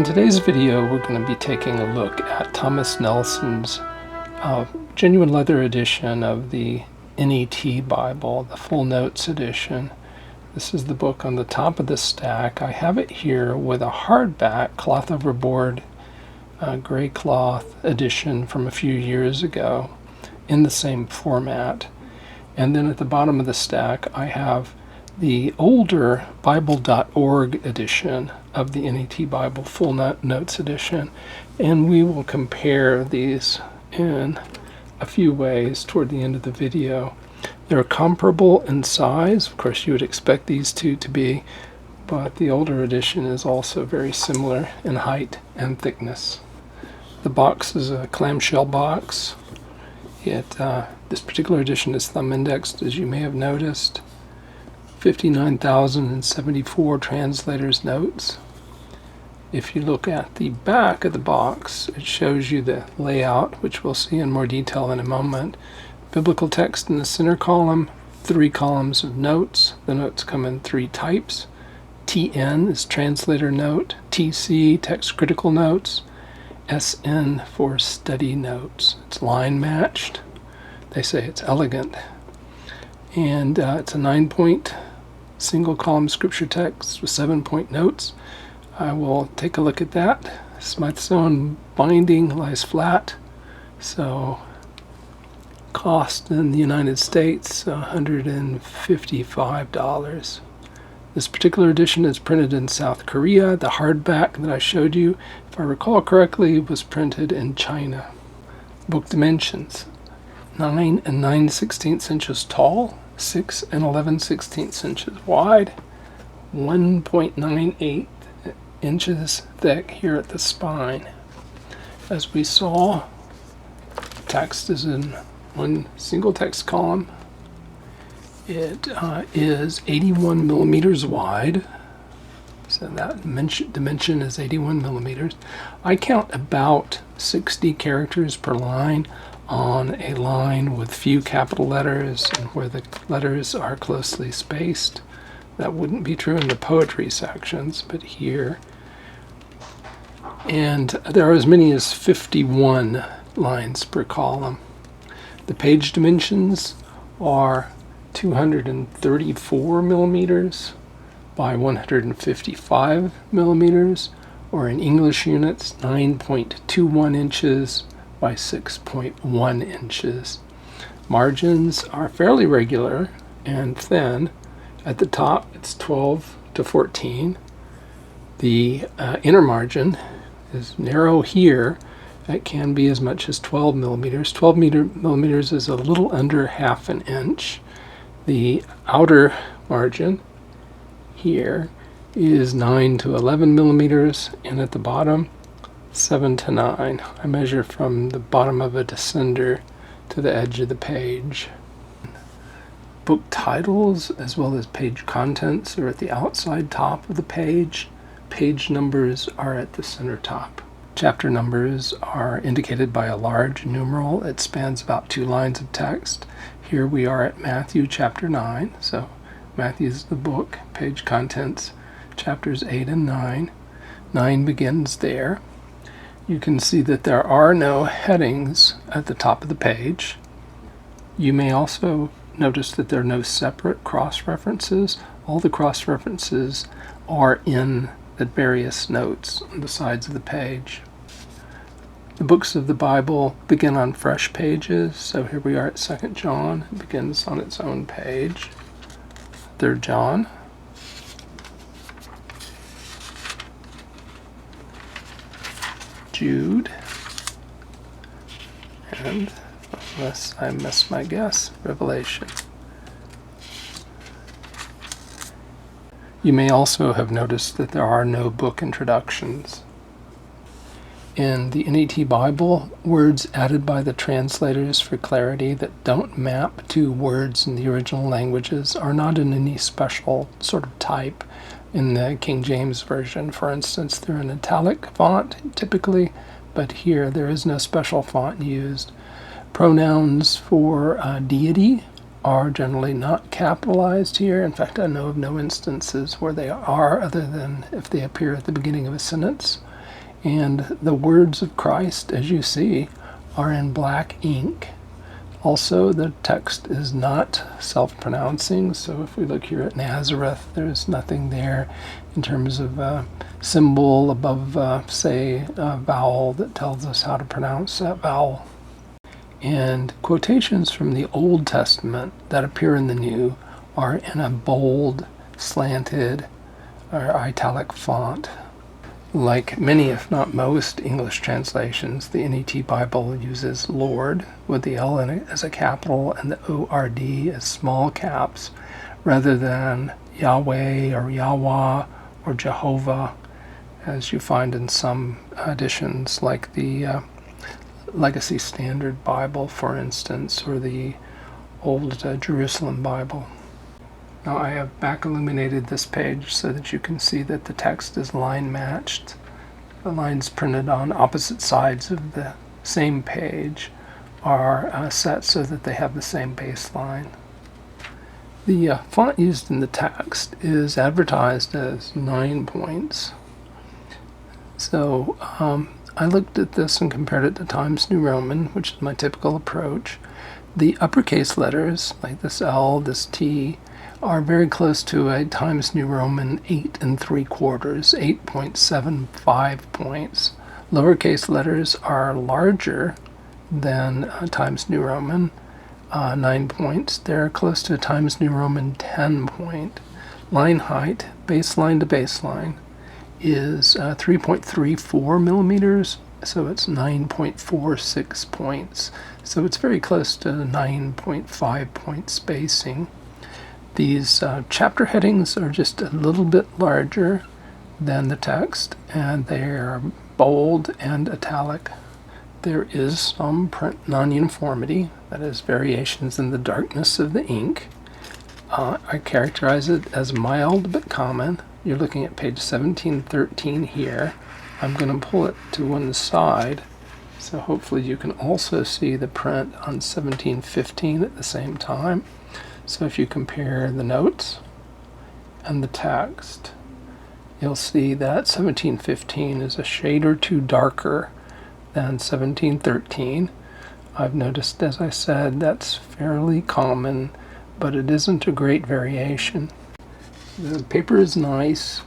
In today's video, we're going to be taking a look at Thomas Nelson's genuine leather edition of the NET Bible, the Full Notes edition. This is the book on the top of the stack. I have it here with a hardback cloth overboard gray cloth edition from a few years ago in the same format. And then at the bottom of the stack, I have the older Bible.org edition of the NET Bible Full Notes edition, and we will compare these in a few ways toward the end of the video. They're comparable in size. Of course, you would expect these two to be, but the older edition is also very similar in height and thickness. The box is a clamshell box. This particular edition is thumb indexed, as you may have noticed. 59,074 translators' notes. If you look at the back of the box, it shows you the layout, which we'll see in more detail in a moment. Biblical text in the center column, 3 columns of notes. The notes come in 3 types. TN is translator note, TC, text critical notes, SN for study notes. It's line matched. They say it's elegant. And it's a 9-point single column scripture text with 7-point notes. I will take a look at that. Smyth sewn binding lies flat. So cost in the United States, $155. This particular edition is printed in South Korea. The hardback that I showed you, if I recall correctly, was printed in China. Book dimensions: 9 9/16 inches tall, 6 11/16 inches wide, 1.98 inches thick here at the spine. As we saw, text is in one single text column. It is 81 millimeters wide, so that dimension is 81 millimeters. I count about 60 characters per line on a line with few capital letters and where the letters are closely spaced. That wouldn't be true in the poetry sections, but here. And there are as many as 51 lines per column. The page dimensions are 234 millimeters by 155 millimeters, or in English units, 9.21 inches by 6.1 inches. Margins are fairly regular and thin. At the top, it's 12 to 14. The inner margin is narrow here. It can be as much as 12 millimeters. 12 millimeters is a little under half an inch. The outer margin here is 9 to 11 millimeters, and at the bottom, 7 to 9. I measure from the bottom of a descender to the edge of the page. Book titles as well as page contents are at the outside top of the page. Page numbers are at the center top. Chapter numbers are indicated by a large numeral. It spans about 2 lines of text. Here we are at Matthew chapter 9. So Matthew is the book. Page contents, chapters 8 and 9. 9 begins there. You can see that there are no headings at the top of the page. You may also notice that there are no separate cross-references. All the cross-references are in the various notes on the sides of the page. The books of the Bible begin on fresh pages. So here we are at 2 John. It begins on its own page. 3 John. Jude, and unless I miss my guess, Revelation. You may also have noticed that there are no book introductions. In the NET Bible, words added by the translators for clarity that don't map to words in the original languages are not in any special sort of type. In the King James Version, for instance, they're in italic font typically, but here there is no special font used. Pronouns for deity are generally not capitalized here. In fact, I know of no instances where they are, other than if they appear at the beginning of a sentence. And the words of Christ, as you see, are in black ink. Also, the text is not self-pronouncing, so if we look here at Nazareth, there's nothing there in terms of a symbol above, say, a vowel that tells us how to pronounce that vowel. And quotations from the Old Testament that appear in the New are in a bold, slanted, or italic font. Like many, if not most, English translations, the NET Bible uses Lord with the L in it as a capital and the O-R-D as small caps, rather than Yahweh or Yahweh or Jehovah, as you find in some editions, like the Legacy Standard Bible, for instance, or the Old Jerusalem Bible. Now I have back illuminated this page so that you can see that the text is line matched. The lines printed on opposite sides of the same page are set so that they have the same baseline. The font used in the text is advertised as 9 points. So I looked at this and compared it to Times New Roman, which is my typical approach. The uppercase letters, like this L, this T, are very close to a Times New Roman 8 3/4, 8.75 points. Lowercase letters are larger than Times New Roman, 9 points. They're close to a Times New Roman 10 point. Line height, baseline to baseline, is 3.34 millimeters, so it's 9.46 points. So it's very close to 9.5 point spacing. These chapter headings are just a little bit larger than the text, and they are bold and italic. There is some print non-uniformity, that is, variations in the darkness of the ink. I characterize it as mild but common. You're looking at page 1713 here. I'm going to pull it to one side, so hopefully you can also see the print on 1715 at the same time. So if you compare the notes and the text, you'll see that 1715 is a shade or two darker than 1713. I've noticed, as I said, that's fairly common, but it isn't a great variation. The paper is nice.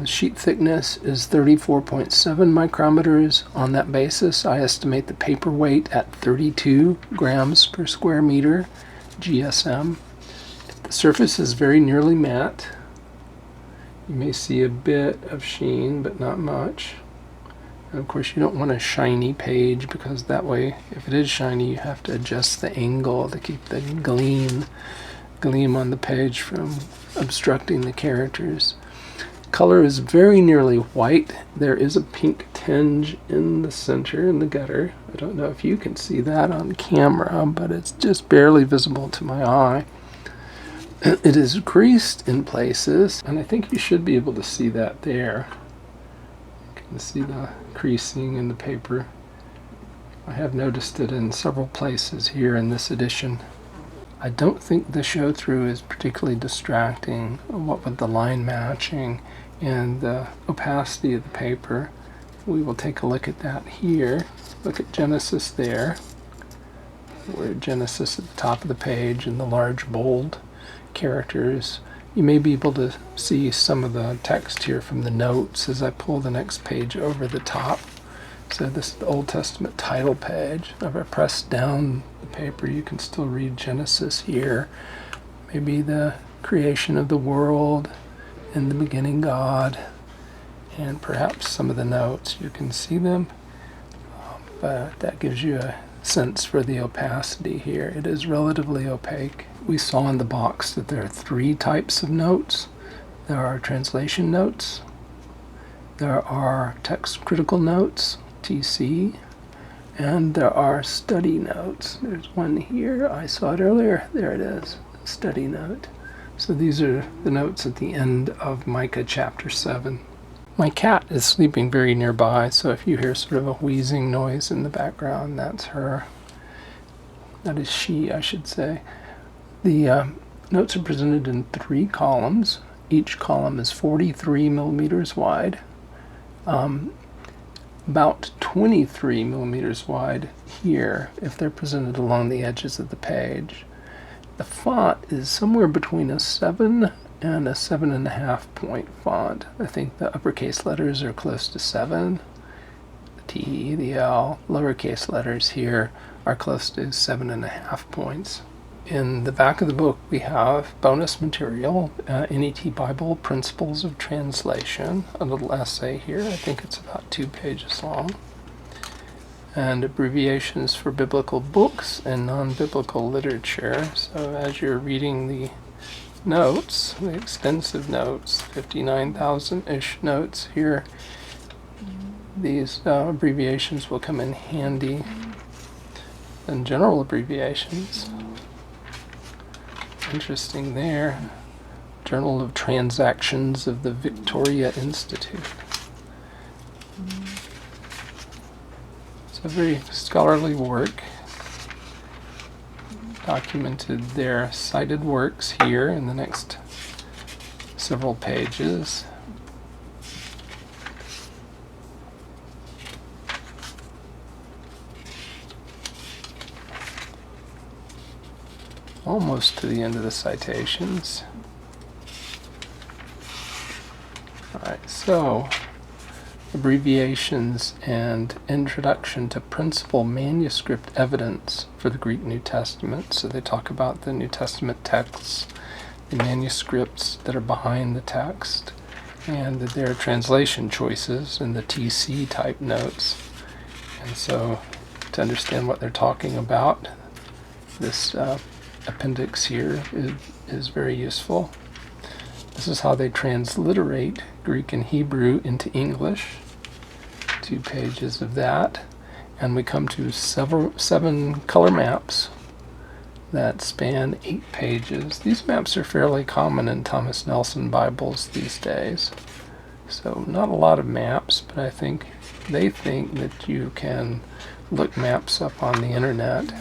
Sheet thickness is 34.7 micrometers. On that basis, I estimate the paper weight at 32 grams per square meter. GSM. The surface is very nearly matte. You may see a bit of sheen, but not much. And of course, you don't want a shiny page, because that way, if it is shiny, you have to adjust the angle to keep the gleam on the page from obstructing the characters. Color is very nearly white. There is a pink tinge in the center, in the gutter. I don't know if you can see that on camera, but it's just barely visible to my eye. It is creased in places, and I think you should be able to see that there. You can see the creasing in the paper. I have noticed it in several places here in this edition. I don't think the show-through is particularly distracting, what with the line matching and the opacity of the paper. We will take a look at that here. Look at Genesis there, where Genesis at the top of the page and the large bold characters. You may be able to see some of the text here from the notes as I pull the next page over the top. So this is the Old Testament title page. If I press down the paper, you can still read Genesis here. Maybe the creation of the world, in the beginning God, and perhaps some of the notes. You can see them, but that gives you a sense for the opacity here. It is relatively opaque. We saw in the box that there are 3 types of notes. There are translation notes, there are text critical notes, TC, and there are study notes. There's one here, I saw it earlier, there it is, study note. So these are the notes at the end of Micah chapter 7. My cat is sleeping very nearby, so if you hear sort of a wheezing noise in the background, that's her. That is she, I should say. The notes are presented in 3 columns. Each column is 43 millimeters wide. about 23 millimeters wide here if they're presented along the edges of the page. The font is somewhere between a 7 and a 7.5 point font. I think the uppercase letters are close to 7. The T, the L, lowercase letters here are close to 7.5 points. In the back of the book we have bonus material, NET Bible Principles of Translation, a little essay here. I think it's about 2 pages long. And abbreviations for biblical books and non-biblical literature. So as you're reading the notes, the extensive notes, 59,000-ish notes here, these abbreviations will come in handy. And general abbreviations, interesting there. Journal of Transactions of the Victoria Institute. It's a very scholarly work. Documented their cited works here in the next several pages. Almost to the end of the citations. Alright, so abbreviations and introduction to principal manuscript evidence for the Greek New Testament. So they talk about the New Testament texts, the manuscripts that are behind the text, and their translation choices and the TC type notes. And so to understand what they're talking about, this appendix here is very useful. This is how they transliterate Greek and Hebrew into English. 2 pages of that. And we come to 7 color maps that span 8 pages. These maps are fairly common in Thomas Nelson Bibles these days. So not a lot of maps, but I think they think that you can look maps up on the internet.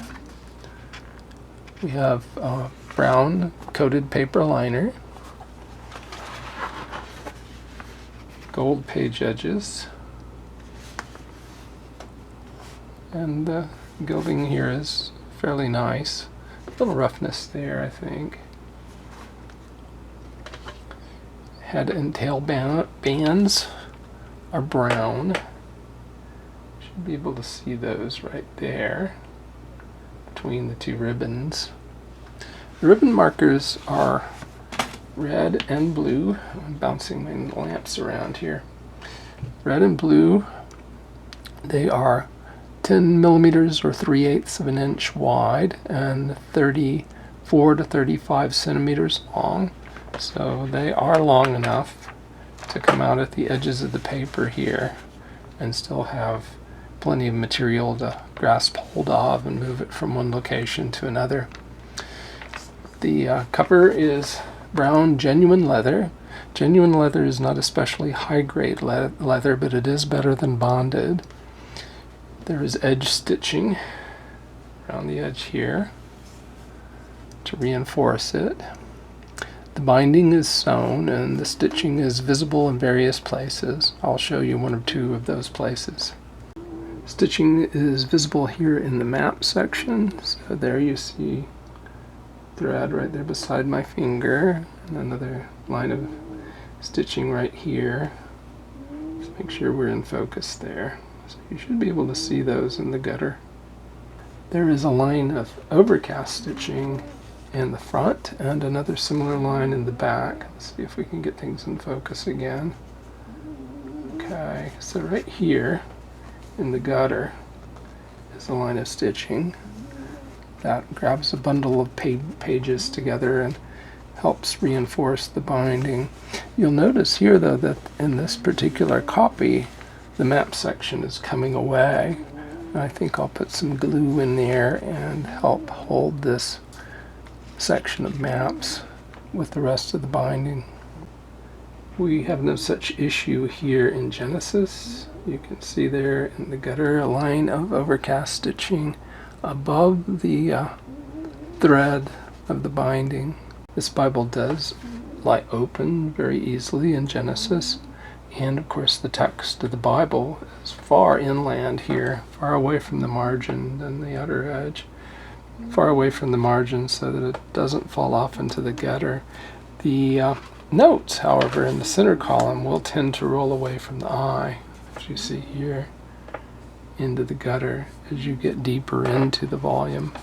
We have brown coated paper liner, gold page edges, and the gilding here is fairly nice. A little roughness there, I think. Head and tail bands are brown. Should be able to see those right there between the 2 ribbons. The ribbon markers are red and blue. I'm bouncing my lamps around here. Red and blue. They are 10 millimeters or 3/8 of an inch wide and 34 to 35 centimeters long. So they are long enough to come out at the edges of the paper here and still have plenty of material to grasp hold of and move it from one location to another. The cover is brown genuine leather. Genuine leather is not especially high-grade leather, but it is better than bonded. There is edge stitching around the edge here to reinforce it. The binding is sewn and the stitching is visible in various places. I'll show you 1 or 2 of those places. Stitching is visible here in the map section. So there you see thread right there beside my finger, and another line of stitching right here. Let's make sure we're in focus there. So you should be able to see those in the gutter. There is a line of overcast stitching in the front and another similar line in the back. Let's see if we can get things in focus again. Okay, so right here in the gutter is a line of stitching that grabs a bundle of pages together and helps reinforce the binding. You'll notice here though that in this particular copy the map section is coming away. I think I'll put some glue in there and help hold this section of maps with the rest of the binding. We have no such issue here in Genesis. You can see there in the gutter a line of overcast stitching above the thread of the binding. This Bible does lie open very easily in Genesis, And of course the text of the Bible is far inland here, far away from the margin than the outer edge, far away from the margin so that it doesn't fall off into the gutter. The notes, however, in the center column will tend to roll away from the eye, as you see here, into the gutter as you get deeper into the volume.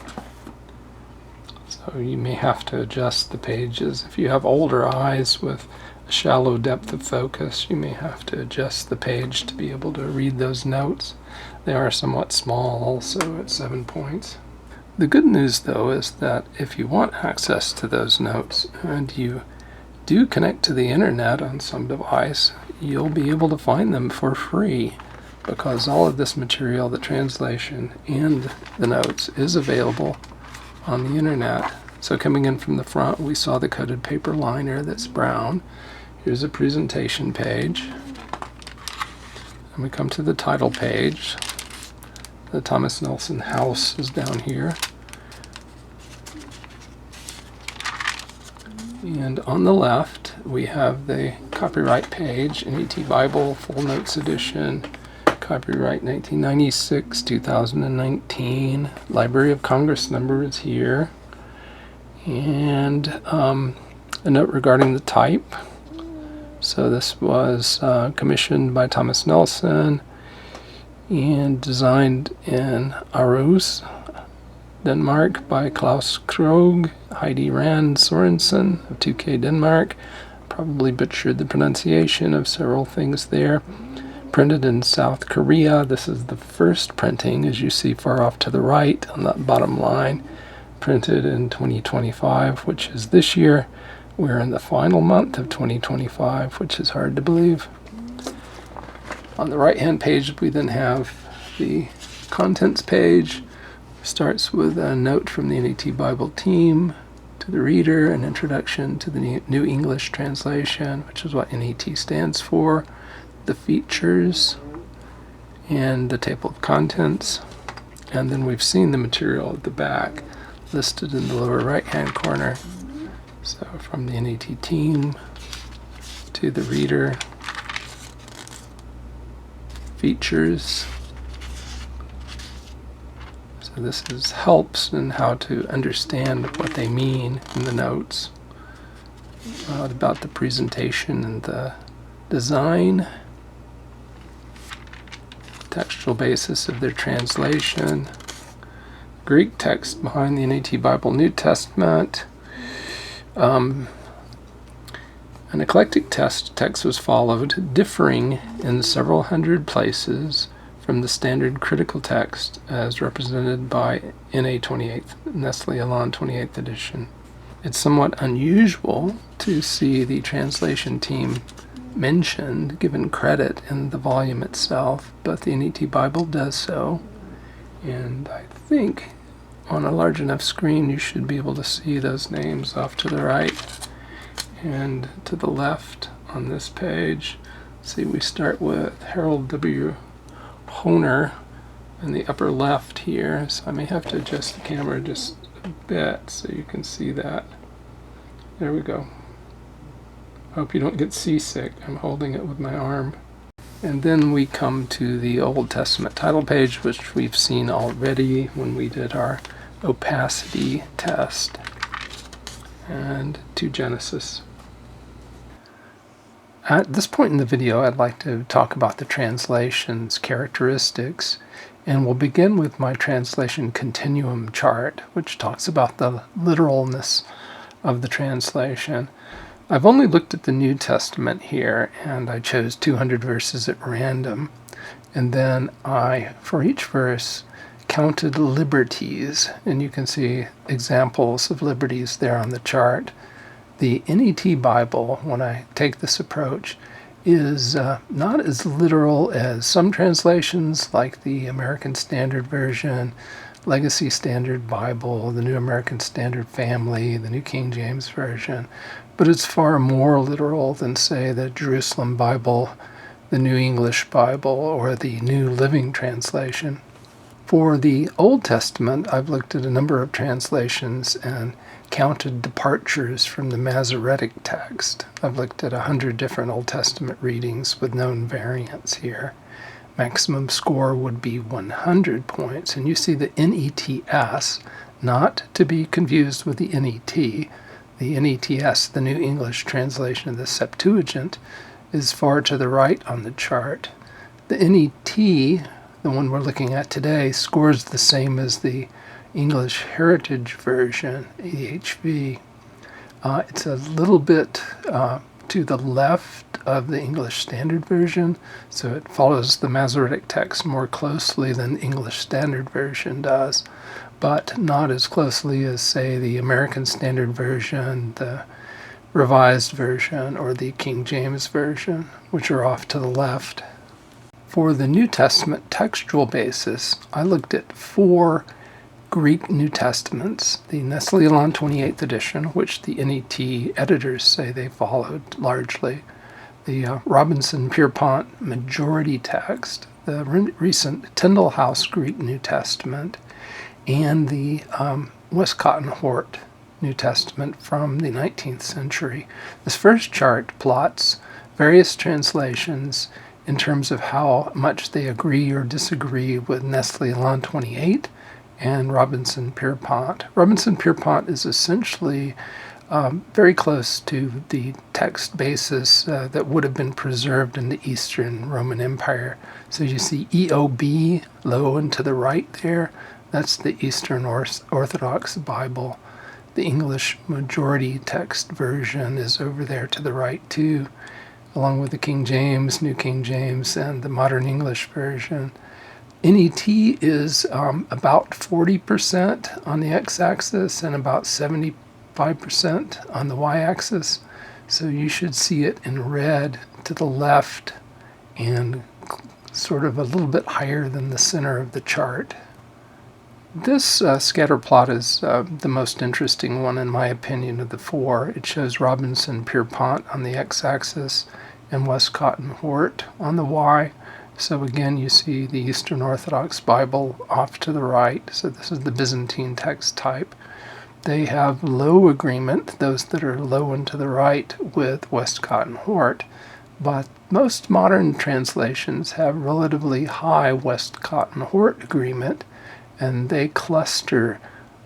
So you may have to adjust the pages. If you have older eyes with a shallow depth of focus, you may have to adjust the page to be able to read those notes. They are somewhat small also at 7 points. The good news though is that if you want access to those notes and you do connect to the internet on some device, you'll be able to find them for free, because all of this material, the translation and the notes, is available on the internet. So coming in from the front, we saw the coated paper liner that's brown. Here's a presentation page. And we come to the title page. The Thomas Nelson house is down here. And on the left, we have the copyright page, NET Bible, Full Notes Edition, copyright 1996, 2019. Library of Congress number is here. And a note regarding the type. So this was commissioned by Thomas Nelson and designed in Aarhus, Denmark by Klaus Krogh, Heidi Rand Sorensen of 2K Denmark. Probably butchered the pronunciation of several things there. Printed in South Korea. This is the first printing, as you see far off to the right on that bottom line. Printed in 2025, which is this year. We're in the final month of 2025, which is hard to believe. On the right-hand page, we then have the contents page. Starts with a note from the NET Bible team to the reader, an introduction to the New English Translation, which is what NET stands for, the features, and the table of contents. And then we've seen the material at the back listed in the lower right-hand corner. So from the NET team to the reader, features. So this helps in how to understand what they mean in the notes, about the presentation and the design, textual basis of their translation, Greek text behind the NET Bible New Testament. An eclectic text was followed, differing in several hundred places from the standard critical text as represented by NA 28th, Nestle Aland 28th edition. It's somewhat unusual to see the translation team mentioned, given credit in the volume itself, but the NET Bible does so. And I think on a large enough screen you should be able to see those names off to the right and to the left on this page. See, we start with Harold W. Honer in the upper left here, so I may have to adjust the camera just a bit so you can see that. There we go. Hope you don't get seasick. I'm holding it with my arm. And then we come to the Old Testament title page, which we've seen already when we did our opacity test, and to Genesis. At this point in the video, I'd like to talk about the translation's characteristics, and we'll begin with my translation continuum chart, which talks about the literalness of the translation. I've only looked at the New Testament here, and I chose 200 verses at random, and then I, for each verse, counted liberties, and you can see examples of liberties there on the chart. The NET Bible, when I take this approach, is not as literal as some translations like the American Standard Version, Legacy Standard Bible, the New American Standard Family, the New King James Version, but it's far more literal than, say, the Jerusalem Bible, the New English Bible, or the New Living Translation. For the Old Testament, I've looked at a number of translations, and counted departures from the Masoretic text. I've looked at 100 different Old Testament readings with known variants here. Maximum score would be 100 points. And you see the NETS, not to be confused with the NET. The NETS, the New English Translation of the Septuagint, is far to the right on the chart. The NET, the one we're looking at today, scores the same as the English Heritage Version, EHV. It's a little bit to the left of the English Standard Version, so it follows the Masoretic text more closely than the English Standard Version does, but not as closely as, say, the American Standard Version, the Revised Version, or the King James Version, which are off to the left. For the New Testament textual basis, I looked at 4 Greek New Testaments, the Nestle-Aland 28th edition, which the NET editors say they followed largely, the Robinson-Pierpont majority text, the recent Tyndale House Greek New Testament, and the Westcott and Hort New Testament from the 19th century. This first chart plots various translations in terms of how much they agree or disagree with Nestle-Aland 28 and Robinson-Pierpont. Robinson-Pierpont is essentially very close to the text basis that would have been preserved in the Eastern Roman Empire. So you see EOB, low and to the right there. That's the Eastern Orthodox Bible. The English majority text version is over there to the right too, along with the King James, New King James, and the Modern English Version. NET is about 40% on the x-axis and about 75% on the y-axis. So you should see it in red to the left and sort of a little bit higher than the center of the chart. This scatter plot is the most interesting one, in my opinion, of the 4. It shows Robinson-Pierpont on the x-axis and Westcott and Hort on the y. So again, you see the Eastern Orthodox Bible off to the right. So this is the Byzantine text type. They have low agreement, those that are low and to the right, with Westcott and Hort. But most modern translations have relatively high Westcott and Hort agreement, and they cluster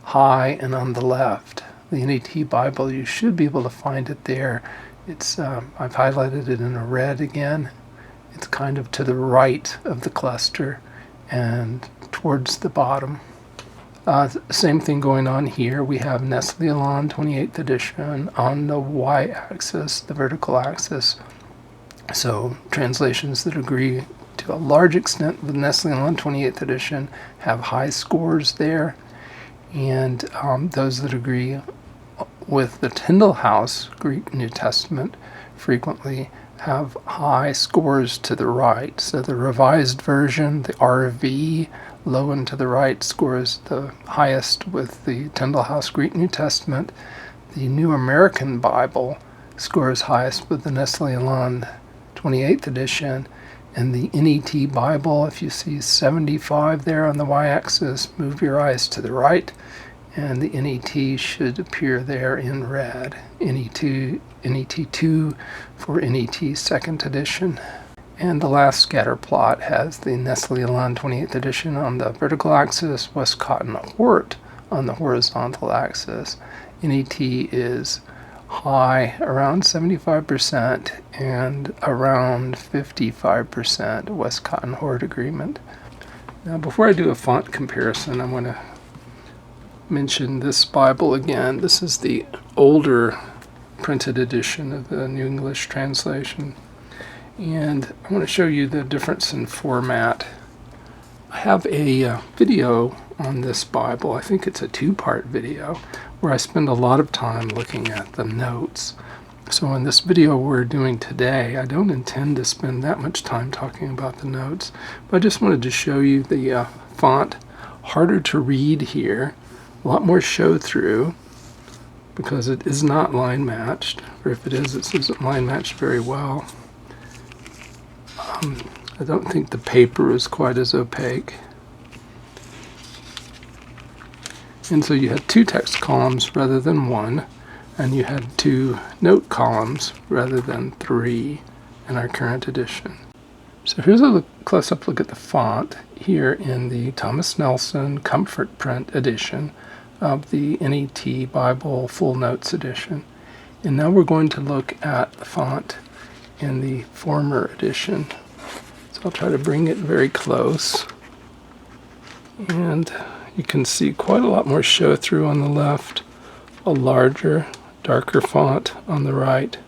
high and on the left. The NET Bible, you should be able to find it there. It's I've highlighted it in a red again. It's kind of to the right of the cluster and towards the bottom. Same thing going on here. We have Nestle-Aland 28th edition on the y-axis, the vertical axis. So translations that agree to a large extent with Nestle-Aland 28th edition have high scores there, and those that agree with the Tyndale House Greek New Testament frequently have high scores to the right. So the Revised Version, the RV, low and to the right, scores the highest with the Tyndale House Greek New Testament. The New American Bible scores highest with the Nestle-Aland 28th edition. And the NET Bible, if you see 75 there on the y-axis, move your eyes to the right, and the NET should appear there in red. NET2 for NET second edition. And the last scatter plot has the Nestle-Aland 28th edition on the vertical axis, Westcott and Hort on the horizontal axis. NET is high, around 75%, and around 55% Westcott and Hort agreement. Now, before I do a font comparison, I want to mention this Bible again. This is the older printed edition of the New English Translation, and I want to show you the difference in format. I have a video on this Bible. I think it's a 2-part video where I spend a lot of time looking at the notes. So in this video we're doing today, I don't intend to spend that much time talking about the notes, but I just wanted to show you the font. Harder to read here, a lot more show through because it is not line matched, or if it is, it isn't line matched very well. I don't think the paper is quite as opaque. And so you had 2 text columns rather than 1, and you had 2 note columns rather than 3 in our current edition. So here's a close-up look at the font here in the Thomas Nelson Comfort Print edition of the NET Bible Full Notes edition. And now we're going to look at the font in the former edition. So I'll try to bring it very close. And you can see quite a lot more show through on the left, a larger, darker font on the right.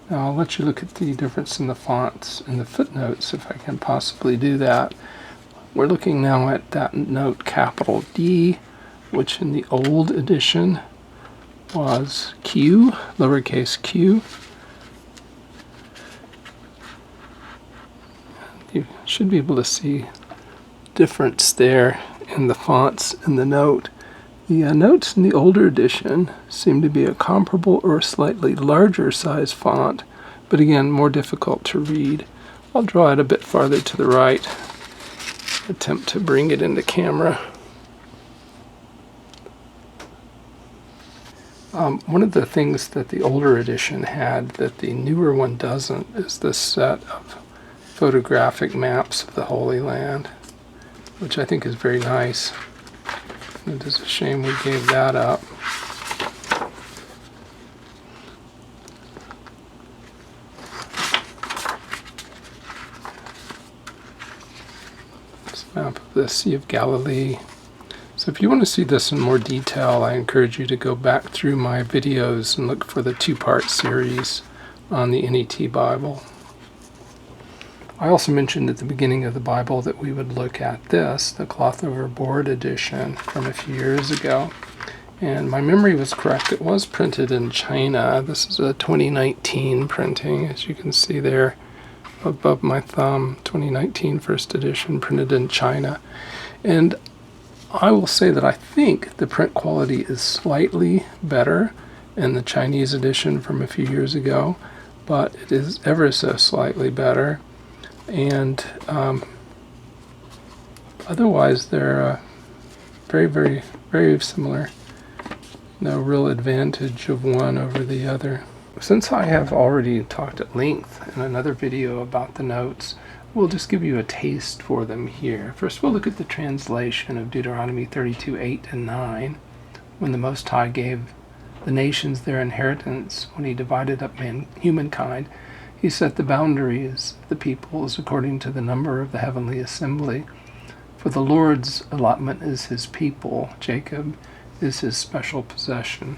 Now I'll let you look at the difference in the fonts and the footnotes if I can possibly do that. We're looking now at that note capital D, which in the old edition was Q, lowercase q. You should be able to see difference there in the fonts in the note. The notes in the older edition seem to be a comparable or slightly larger size font, but again, more difficult to read. I'll draw it a bit farther to the right, attempt to bring it into camera. One of the things that the older edition had that the newer one doesn't is this set of photographic maps of the Holy Land, which I think is very nice. It is a shame we gave that up. This map of the Sea of Galilee. So if you want to see this in more detail, I encourage you to go back through my videos and look for the 2-part series on the NET Bible. I also mentioned at the beginning of the Bible that we would look at this, the cloth over board edition from a few years ago. And my memory was correct. It was printed in China. This is a 2019 printing, as you can see there above my thumb. 2019 first edition, printed in China. And I will say that I think the print quality is slightly better in the Chinese edition from a few years ago, but it is ever so slightly better. And otherwise they're very, very, very similar. No real advantage of one over the other. Since I have already talked at length in another video about the notes, we'll just give you a taste for them here. First we'll look at the translation of Deuteronomy 32:8 and 9, when the Most High gave the nations their inheritance, when he divided up humankind. He set the boundaries of the peoples according to the number of the heavenly assembly. For the Lord's allotment is his people, Jacob is his special possession.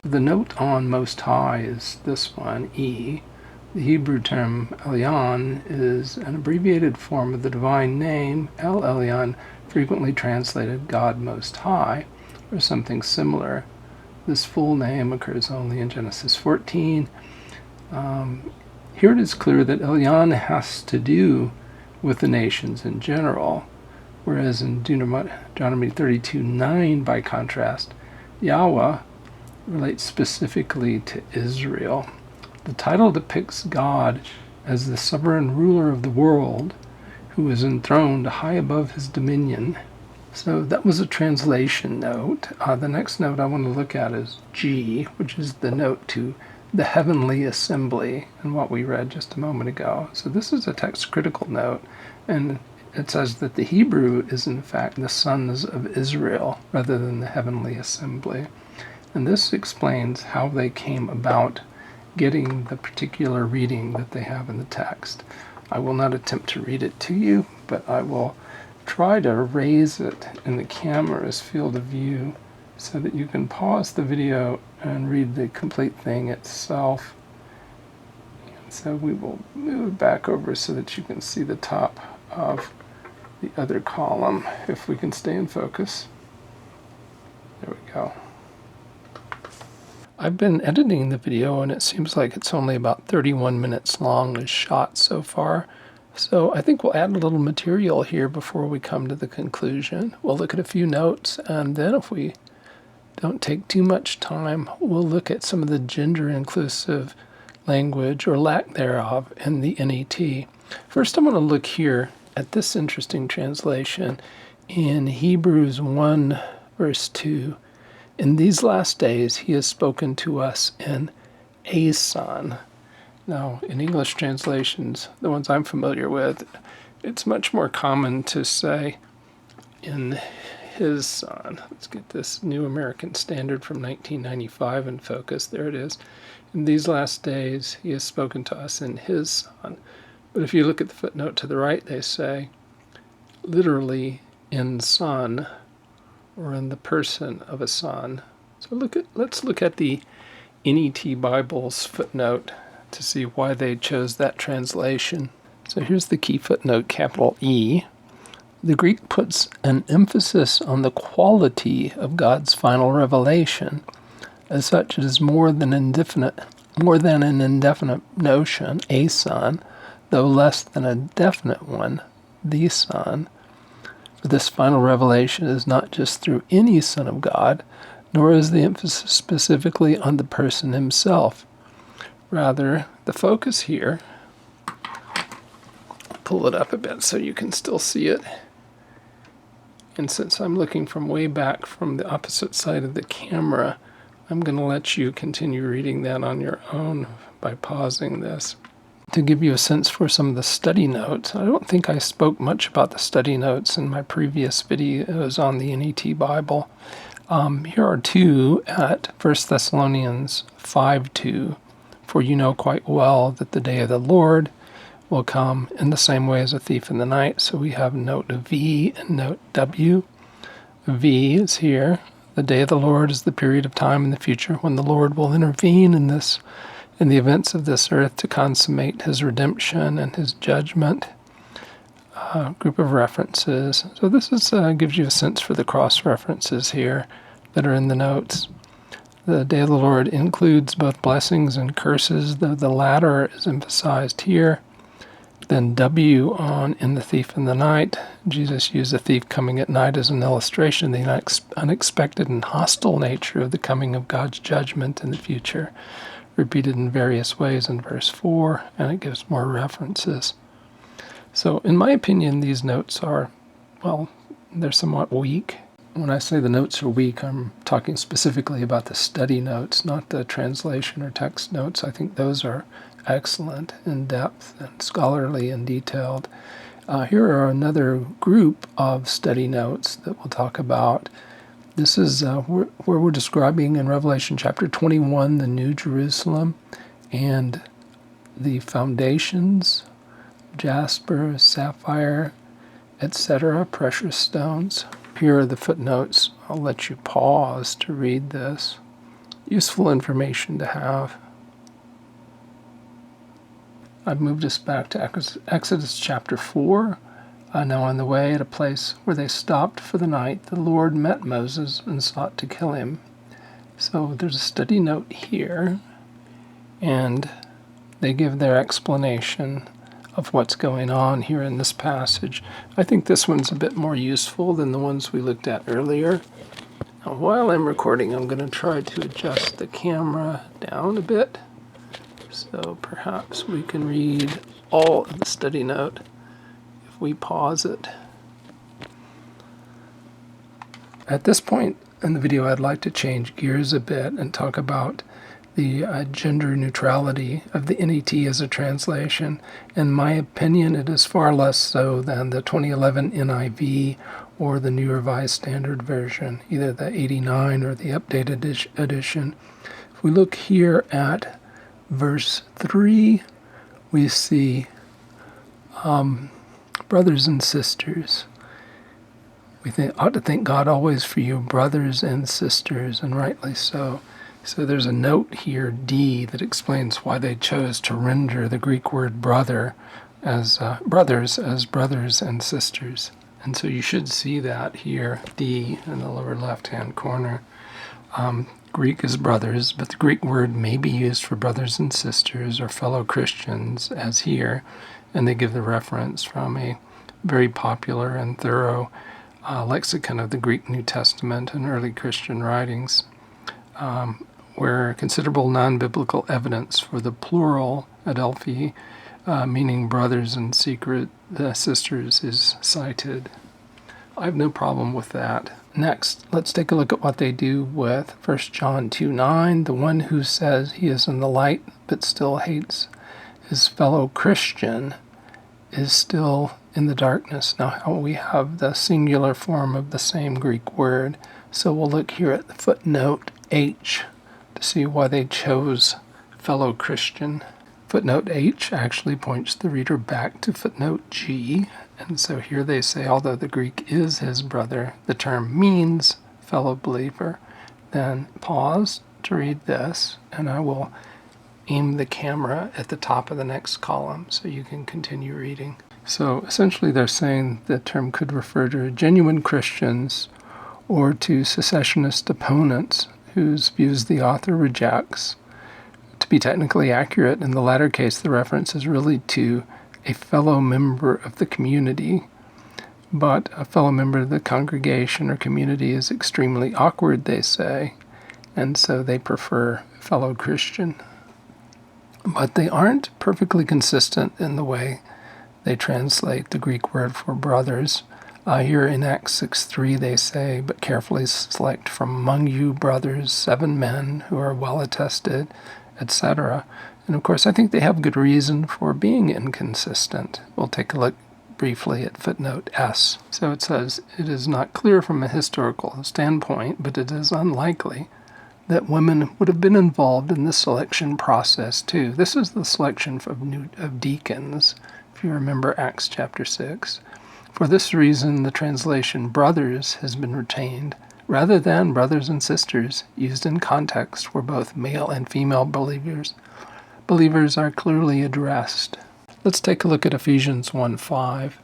The note on Most High is this one, E. The Hebrew term Elyon is an abbreviated form of the divine name, El Elyon, frequently translated God Most High, or something similar. This full name occurs only in Genesis 14. Here it is clear that Elyon has to do with the nations in general, whereas in Deuteronomy 32:9, by contrast, Yahweh relates specifically to Israel. The title depicts God as the sovereign ruler of the world, who is enthroned high above his dominion. So that was a translation note. The next note I want to look at is G, which is the note to the heavenly assembly, and what we read just a moment ago. So this is a text critical note, and it says that the Hebrew is in fact the sons of Israel rather than the heavenly assembly. And this explains how they came about getting the particular reading that they have in the text. I will not attempt to read it to you, but I will try to raise it in the camera's field of view so that you can pause the video and read the complete thing itself. And so we will move back over so that you can see the top of the other column, if we can stay in focus. There we go. I've been editing the video and it seems like it's only about 31 minutes long as shot so far. So I think we'll add a little material here before we come to the conclusion. We'll look at a few notes, and then if we don't take too much time, we'll look at some of the gender-inclusive language, or lack thereof, in the NET. First, I'm going to look here at this interesting translation in Hebrews 1, verse 2. In these last days he has spoken to us in a Son. Now, in English translations, the ones I'm familiar with, it's much more common to say in his Son. Let's get this New American Standard from 1995 in focus. There it is. In these last days he has spoken to us in his Son. But if you look at the footnote to the right, they say, literally, in Son, or in the person of a Son. So let's look at the NET Bible's footnote to see why they chose that translation. So here's the key footnote, capital E. The Greek puts an emphasis on the quality of God's final revelation. As such, it is more than an indefinite notion, a Son, though less than a definite one, the Son. For this final revelation is not just through any Son of God, nor is the emphasis specifically on the person himself. Rather, the focus here, pull it up a bit so you can still see it. And since I'm looking from way back from the opposite side of the camera, I'm going to let you continue reading that on your own by pausing this. To give you a sense for some of the study notes, I don't think I spoke much about the study notes in my previous videos on the NET Bible. Here are two at 1 Thessalonians 5:2. For you know quite well that the day of the Lord will come in the same way as a thief in the night. So we have note V and note W. V is here. The day of the Lord is the period of time in the future when the Lord will intervene in the events of this earth to consummate his redemption and his judgment. Group of references. So this gives you a sense for the cross references here that are in the notes. The day of the Lord includes both blessings and curses, though the latter is emphasized here. Then W on in the thief in the night. Jesus used a thief coming at night as an illustration of the unexpected and hostile nature of the coming of God's judgment in the future, repeated in various ways in verse 4, and it gives more references. So in my opinion, these notes are, well, they're somewhat weak. When I say the notes are weak, I'm talking specifically about the study notes, not the translation or text notes. I think those are excellent, in depth, and scholarly and detailed. Here are another group of study notes that we'll talk about. This is where we're describing in Revelation chapter 21 the New Jerusalem and the foundations, jasper, sapphire, etc., precious stones. Here are the footnotes. I'll let you pause to read this. Useful information to have. I've moved us back to Exodus chapter 4. Now on the way at a place where they stopped for the night, the Lord met Moses and sought to kill him. So there's a study note here, and they give their explanation of what's going on here in this passage. I think this one's a bit more useful than the ones we looked at earlier. Now, while I'm recording, I'm going to try to adjust the camera down a bit, so perhaps we can read all of the study note if we pause it. At this point in the video, I'd like to change gears a bit and talk about the gender neutrality of the NET as a translation. In my opinion, it is far less so than the 2011 NIV or the New Revised Standard Version, either the 89 or the updated edition. If we look here at verse 3, we see brothers and sisters. We ought to thank God always for you, brothers and sisters, and rightly so. So there's a note here, D, that explains why they chose to render the Greek word brother as brothers and sisters. And so you should see that here, D, in the lower left-hand corner. Greek is brothers, but the Greek word may be used for brothers and sisters or fellow Christians, as here, and they give the reference from a very popular and thorough lexicon of the Greek New Testament and early Christian writings, where considerable non-biblical evidence for the plural adelphi, meaning brothers and sisters, is cited. I have no problem with that. Next, let's take a look at what they do with 1 John 2:9. The one who says he is in the light but still hates his fellow Christian is still in the darkness. Now, how we have the singular form of the same Greek word. So we'll look here at the footnote H to see why they chose fellow Christian. Footnote H actually points the reader back to footnote G. And so here they say, although the Greek is his brother, the term means fellow believer. Then pause to read this, and I will aim the camera at the top of the next column so you can continue reading. So essentially they're saying the term could refer to genuine Christians or to secessionist opponents whose views the author rejects. To be technically accurate, in the latter case, the reference is really to a fellow member of the community, but a fellow member of the congregation or community is extremely awkward, they say, and so they prefer fellow Christian. But they aren't perfectly consistent in the way they translate the Greek word for brothers. Here in Acts 6:3 they say, but carefully select from among you brothers 7 men who are well attested, etc. And of course I think they have good reason for being inconsistent. We'll take a look briefly at footnote S. So it says, it is not clear from a historical standpoint, but it is unlikely that women would have been involved in the selection process too. This is the selection of deacons, if you remember Acts chapter 6. For this reason, the translation brothers has been retained, rather than brothers and sisters, used in context where both male and female believers are clearly addressed. Let's take a look at Ephesians 1:5.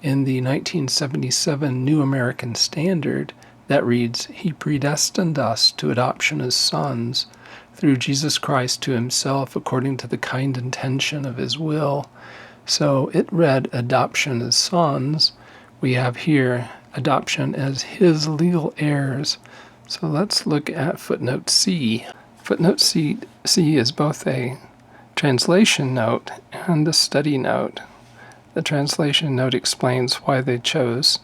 In the 1977 New American Standard, that reads, He predestined us to adoption as sons through Jesus Christ to himself according to the kind intention of his will. So it read adoption as sons. We have here adoption as his legal heirs. So let's look at footnote C. Footnote C is both a translation note and a study note. The translation note explains why they chose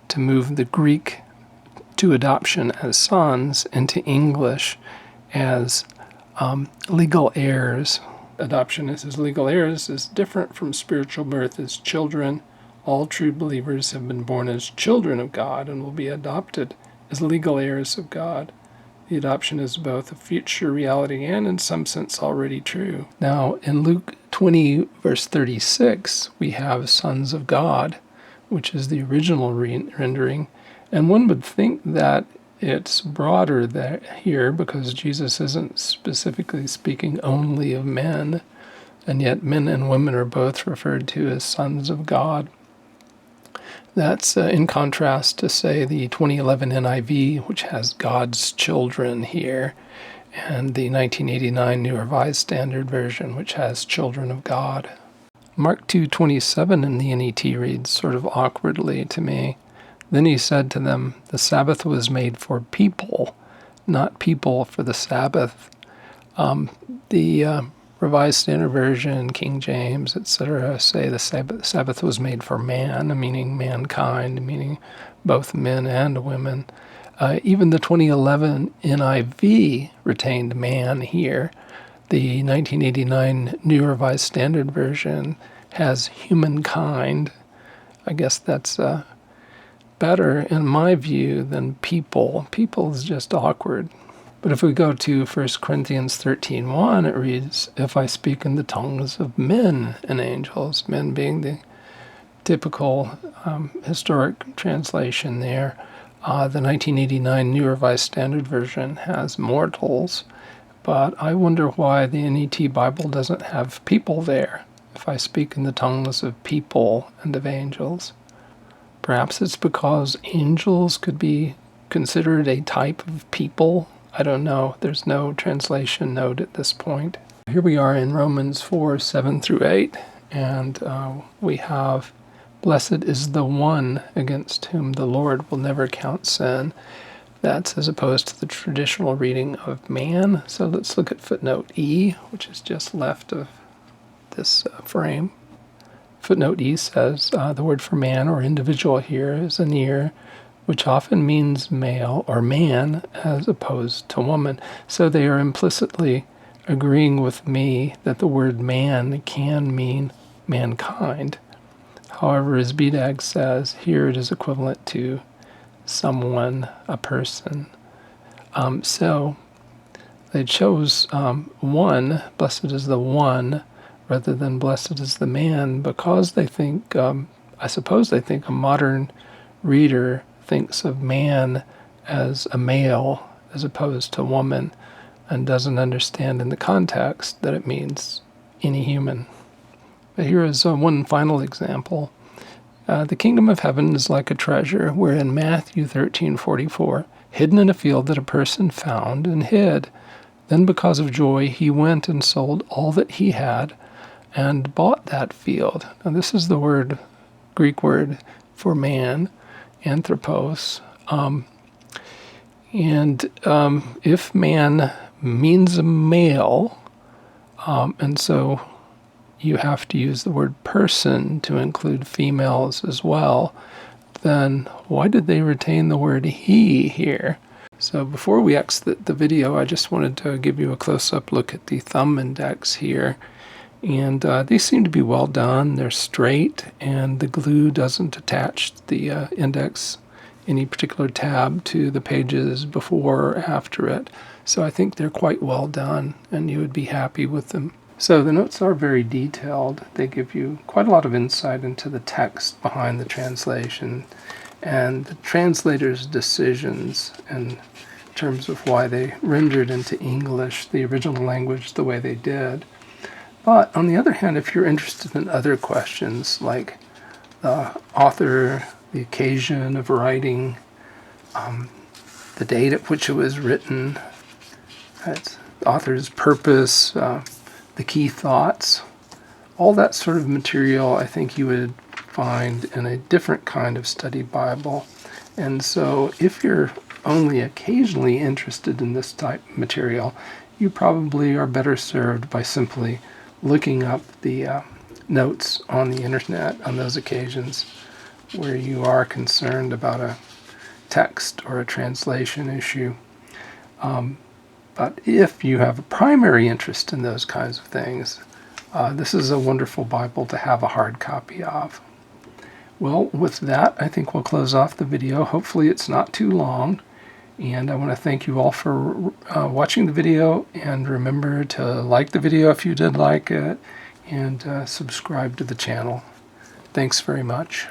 to move the Greek to adoption as sons into English as legal heirs. Adoption as his legal heirs is different from spiritual birth as children. All true believers have been born as children of God and will be adopted as legal heirs of God. The adoption is both a future reality and in some sense already true. Now in Luke 20 verse 36 we have sons of God, which is the original rendering, and one would think that it's broader here because Jesus isn't specifically speaking only of men, and yet men and women are both referred to as sons of God. That's in contrast to, say, the 2011 NIV, which has God's children here, and the 1989 New Revised Standard Version, which has children of God. Mark 2:27 in the NET reads sort of awkwardly to me. Then he said to them, the Sabbath was made for people, not people for the Sabbath. The Revised Standard Version, King James, etc. say the Sabbath was made for man, meaning mankind, meaning both men and women. Even the 2011 NIV retained man here. The 1989 New Revised Standard Version has humankind. I guess that's better, in my view, than people. People is just awkward. But if we go to 1 Corinthians 13:1, it reads, if I speak in the tongues of men and angels, men being the typical historic translation there. The 1989 New Revised Standard Version has mortals, but I wonder why the NET Bible doesn't have people there, if I speak in the tongues of people and of angels. Perhaps it's because angels could be considered a type of people. I don't know. There's no translation note at this point. Here we are in Romans 4:7-8, and we have, blessed is the one against whom the Lord will never count sin. That's as opposed to the traditional reading of man. So let's look at footnote E, which is just left of this frame. Footnote E says the word for man or individual here is anir, which often means male or man as opposed to woman. So they are implicitly agreeing with me that the word man can mean mankind. However, as BDAG says, here it is equivalent to someone, a person. So they chose one, blessed is the one, rather than blessed is the man, because they think, I suppose they think a modern reader thinks of man as a male as opposed to woman, and doesn't understand in the context that it means any human. But here is one final example. The kingdom of heaven is like a treasure, where in Matthew 13:44, hidden in a field that a person found and hid. Then because of joy, he went and sold all that he had and bought that field. Now this is the Greek word for man, anthropos. If man means a male, and so you have to use the word person to include females as well, then why did they retain the word he here? So before we exit the video, I just wanted to give you a close-up look at the thumb index here. And these seem to be well done. They're straight, and the glue doesn't attach the index, any particular tab, to the pages before or after it. So I think they're quite well done, and you would be happy with them. So the notes are very detailed. They give you quite a lot of insight into the text behind the translation and the translator's decisions in terms of why they rendered into English the original language the way they did. But on the other hand, if you're interested in other questions like the author, the occasion of writing, the date at which it was written, the author's purpose, the key thoughts, all that sort of material I think you would find in a different kind of study Bible. And so if you're only occasionally interested in this type of material, you probably are better served by simply looking up the notes on the internet on those occasions where you are concerned about a text or a translation issue. But if you have a primary interest in those kinds of things, this is a wonderful Bible to have a hard copy of. Well, with that, I think we'll close off the video. Hopefully it's not too long. And I want to thank you all for watching the video, and remember to like the video if you did like it, and subscribe to the channel. Thanks very much.